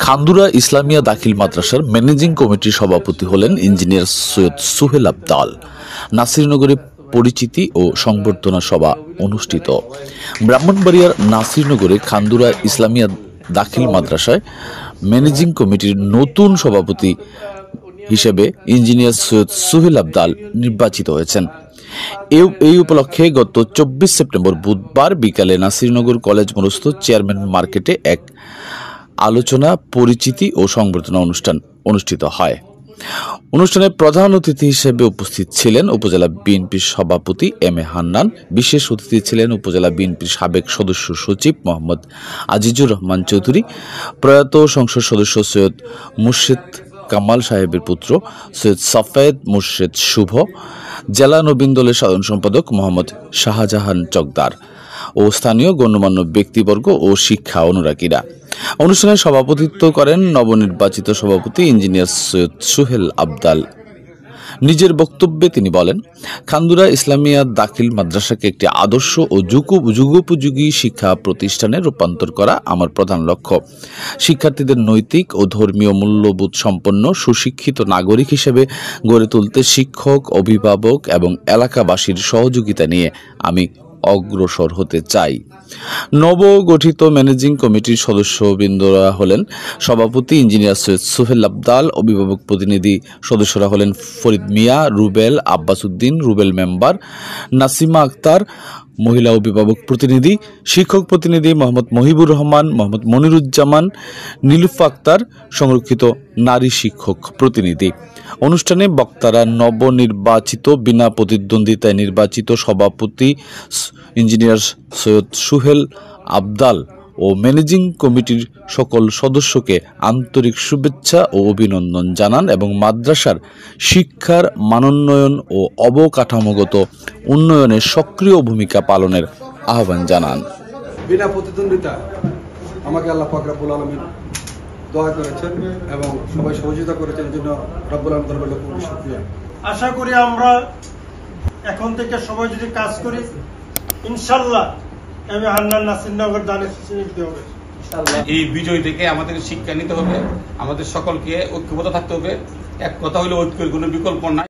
খান্দুরা ইসলামিয়া দাখিল মাদ্রাসার ম্যানেজিং কমিটির সভাপতি হলেন ইঞ্জিনিয়ার সৈয়দ সুহেল আবদাল। নাসিরনগরে পরিচিতি ও সংবর্ধনা সভা অনুষ্ঠিত। ব্রাহ্মণবাড়িয়ার নাসিরনগরে খান্দুরা ইসলামিয়া দাখিল মাদ্রাসায় ম্যানেজিং কমিটির নতুন সভাপতি হিসেবে ইঞ্জিনিয়ার সৈয়দ সুহেল আবদাল নির্বাচিত হয়েছেন। এই উপলক্ষে গত 24 সেপ্টেম্বর বুধবার বিকালে নাসিরনগর কলেজ মোড়স্থ চেয়ারম্যান মার্কেটে এক আলোচনা, পরিচিতি ও সংবর্ধনা অনুষ্ঠান অনুষ্ঠিত হয়। অনুষ্ঠানে প্রধান অতিথি হিসেবে উপস্থিত ছিলেন উপজেলা বিএনপির সভাপতি এম এ হান্নান। বিশেষ অতিথি ছিলেন উপজেলা বিএনপির সাবেক সদস্য সচিব মোহাম্মদ আজিজুর রহমান চৌধুরী, প্রয়াত সংসদ সদস্য সৈয়দ মুর্শেদ কামাল সাহেবের পুত্র সৈয়দ সাফেদ মুর্শেদ শুভ, জেলা নবীন দলের সাধারণ সম্পাদক মোহাম্মদ শাহজাহান চকদার ও স্থানীয় গণ্যমান্য ব্যক্তিবর্গ ও শিক্ষা অনুরাগীরা। অনুষ্ঠানে সভাপতিত্ব করেন নবনির্বাচিত সভাপতি ইঞ্জিনিয়ার সৈয়দ সুহেল আবদাল। নিজের বক্তব্যে তিনি বলেন, খান্দুরা ইসলামিয়া দাখিল মাদ্রাসাকে একটি আদর্শ ও যুগোপযোগী শিক্ষা প্রতিষ্ঠানে রূপান্তর করা আমার প্রধান লক্ষ্য। শিক্ষার্থীদের নৈতিক ও ধর্মীয় মূল্যবোধ সম্পন্ন সুশিক্ষিত নাগরিক হিসেবে গড়ে তুলতে শিক্ষক, অভিভাবক এবং এলাকাবাসীর সহযোগিতা নিয়ে আমি অগ্রসর হতে চাই। নবগঠিত ম্যানেজিং কমিটির সদস্যবৃন্দরা হলেন সভাপতি ইঞ্জিনিয়ার সৈয়দ সুহেল আবদাল, অভিভাবক প্রতিনিধি সদস্যরা হলেন ফরিদ মিয়া, রুবেল, আব্বাস উদ্দিন, রুবেল মেম্বার, নাসিমা আক্তার মহিলা অভিভাবক প্রতিনিধি, শিক্ষক প্রতিনিধি মোহাম্মদ মহিবুর রহমান, মোহাম্মদ মনিরুজ্জামান, নীলুফা আক্তার সংরক্ষিত নারী শিক্ষক প্রতিনিধি। অনুষ্ঠানে বক্তারা নবনির্বাচিত বিনা প্রতিদ্বন্দ্বিতায় নির্বাচিত সভাপতি ইঞ্জিনিয়ার সৈয়দ সুহেল আবদাল ও ম্যানেজিং কমিটির সকল সদস্যকে আন্তরিক শুভেচ্ছা ও অভিনন্দন জানান এবং মাদ্রাসার শিক্ষার মানোন্নয়ন ও অবকাঠামোগত উন্নয়নে সক্রিয় ভূমিকা পালনের আহ্বান জানান। বিনা প্রতিদ্বন্দ্বিতা আমাকে আল্লাহ পাক রব্বুল আলামিন দোয়া করেছেন এবং সবাই সহযোগিতা করেছেন, এর জন্য রব্বুল আলামিনের দরবারে খুব শুকরিয়া। আশা করি আমরা এখন থেকে সবাই যদি কাজ করি, ইনশাআল্লাহ আমি হান্নান নাসিরনগর দানিশ নিতে হবে। এই বিজয় থেকে আমাদের শিক্ষা নিতে হবে, আমাদের সকলকে ঐক্যবদ্ধ থাকতে হবে। এক কথা হলো ঐক্যের কোনো বিকল্প নাই।